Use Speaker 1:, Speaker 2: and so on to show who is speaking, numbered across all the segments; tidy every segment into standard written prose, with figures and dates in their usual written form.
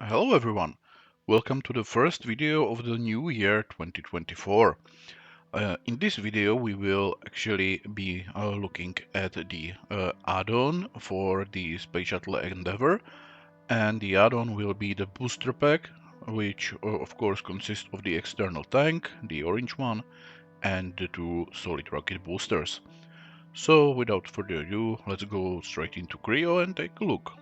Speaker 1: Hello everyone, welcome to the first video of the new year 2024. In this video we will actually be looking at the add-on for the Space Shuttle Endeavour, and the add-on will be the booster pack, which of course consists of the external tank, the orange one, and the two solid rocket boosters. So without further ado, let's go straight into Creo and take a look.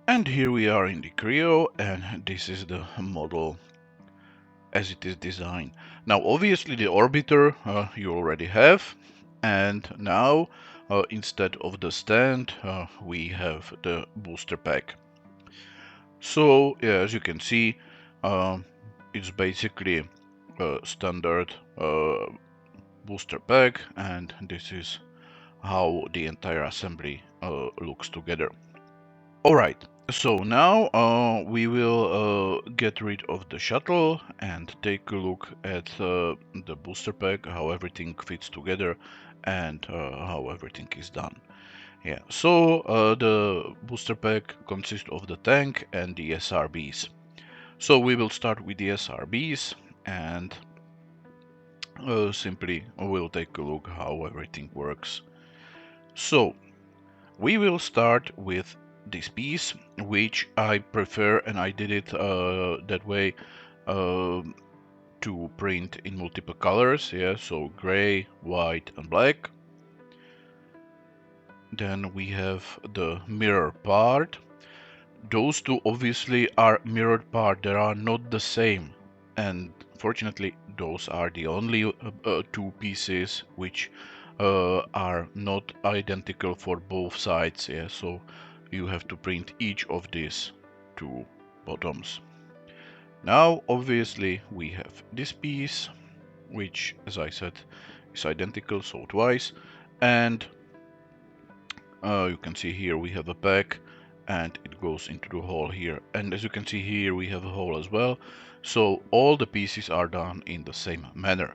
Speaker 1: And here we are in the Creo, and this is the model as it is designed. Now obviously the orbiter you already have, and now instead of the stand we have the booster pack. So yeah, as you can see, it's basically a standard booster pack, and this is how the entire assembly looks together. Alright, so now we will get rid of the shuttle and take a look at the booster pack, how everything fits together and how everything is done. Yeah, so the booster pack consists of the tank and the SRBs. So we will start with the SRBs and simply we'll take a look how everything works. So we will start with this piece, which I prefer, and I did it that way to print in multiple colors, yeah, so gray, white and black. Then we have the mirror part. Those two obviously are mirrored part, they are not the same, and fortunately those are the only two pieces which are not identical for both sides, yeah, so you have to print each of these two bottoms. Now obviously we have this piece, which as I said is identical, so twice, and you can see here we have a pack and it goes into the hole here, and as you can see here we have a hole as well, so all the pieces are done in the same manner.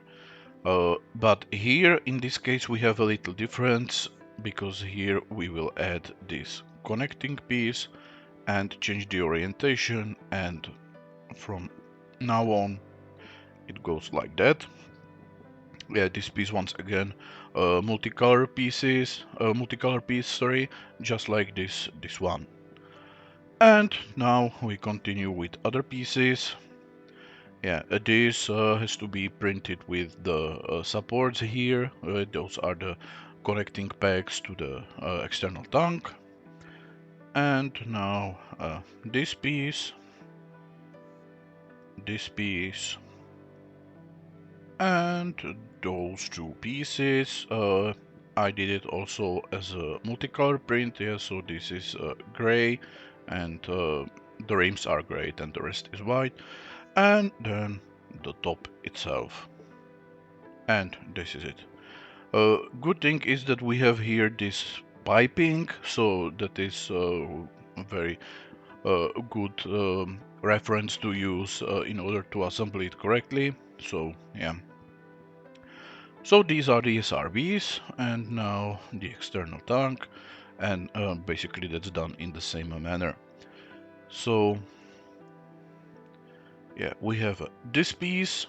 Speaker 1: But here in this case we have a little difference, because here we will add this connecting piece and change the orientation, and from now on it goes like that. Yeah, this piece once again multicolor piece, sorry, just like this one. And now we continue with other pieces. Yeah, this has to be printed with the supports here. Those are the connecting pegs to the external tank. And now this piece, and those two pieces. I did it also as a multicolor print, yeah, so this is gray, and the rims are gray and the rest is white, and then the top itself. And this is it. Good thing is that we have here this piping, so that is a very good reference to use in order to assemble it correctly. So yeah. So these are the SRBs, and now the external tank, and basically that's done in the same manner. So yeah, we have this piece,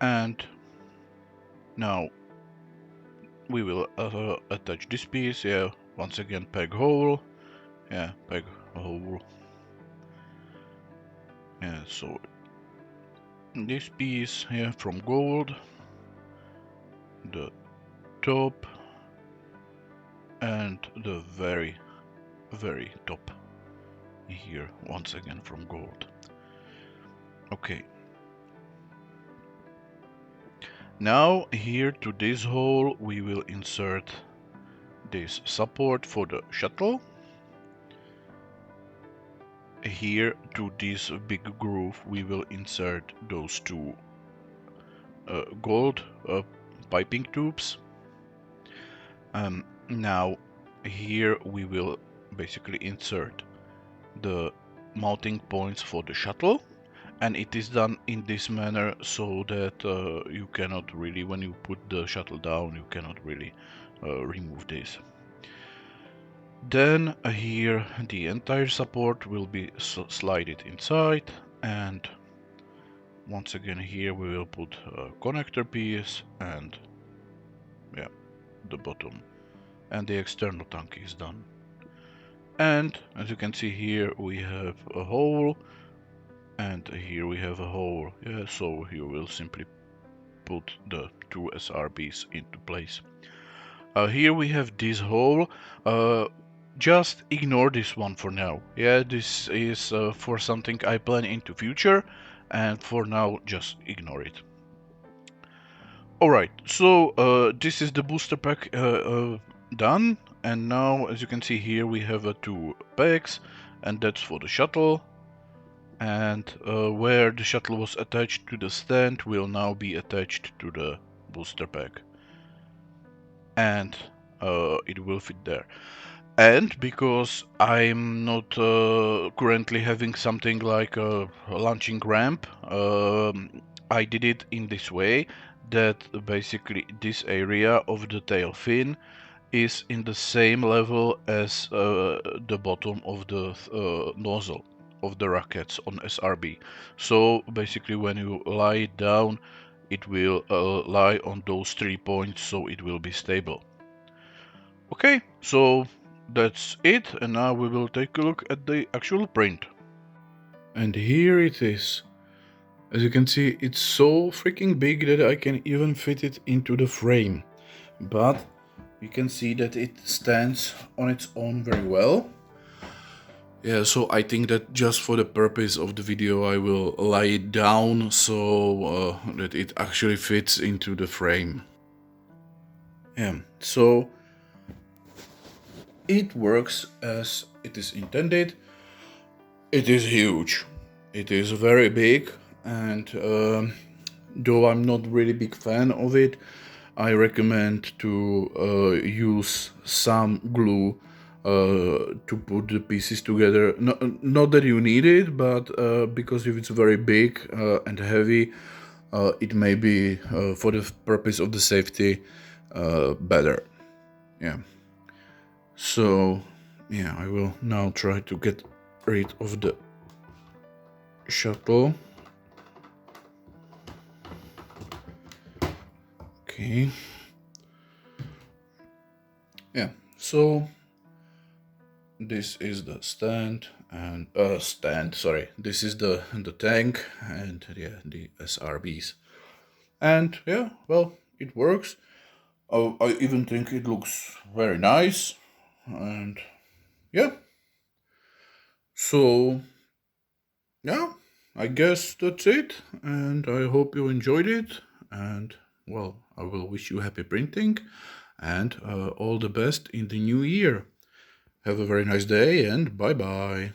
Speaker 1: and now we will attach this piece, yeah, once again peg hole, yeah, peg hole, yeah, so this piece here from gold, the top, and the very top here once again from gold. Okay, now here to this hole we will insert this support for the shuttle. Here to this big groove we will insert those two gold piping tubes. Now here we will basically insert the mounting points for the shuttle, and it is done in this manner so that you cannot really, when you put the shuttle down, you cannot really remove this. Then here the entire support will be slided inside, and once again here we will put a connector piece and yeah, the bottom, and the external tank is done. And as you can see here we have a hole, and here we have a hole. Yeah, so here we'll simply put the two SRBs into place. Here we have this hole. Just ignore this one for now. Yeah, this is for something I plan into future, and for now just ignore it. Alright, so this is the booster pack done, and now as you can see here we have two packs, and that's for the shuttle. And where the shuttle was attached to the stand will now be attached to the booster pack, and it will fit there. And because I'm not currently having something like a launching ramp, I did it in this way, that basically this area of the tail fin is in the same level as the bottom of the nozzle of the rockets on SRB. So basically when you lie it down, it will lie on those 3 points, so it will be stable. Okay, so that's it, and now we will take a look at the actual print. And here it is. As you can see, it's so freaking big that I can even fit it into the frame. But you can see that it stands on its own very well. Yeah, so I think that just for the purpose of the video I will lie it down so that it actually fits into the frame. Yeah, so it works as it is intended. It is huge. It is very big, and though I'm not really big fan of it, I recommend to use some glue to put the pieces together. Not that you need it, but because if it's very big and heavy, it may be for the purpose of the safety better. Yeah. So, yeah, I will now try to get rid of the shuttle. Okay. Yeah, so this is the stand and sorry, this is the tank and yeah, the SRBs. And yeah, well, it works. I even think it looks very nice. And yeah, so yeah, I guess that's it. And I hope you enjoyed it. And well, I will wish you happy printing and all the best in the new year. Have a very nice day and bye bye.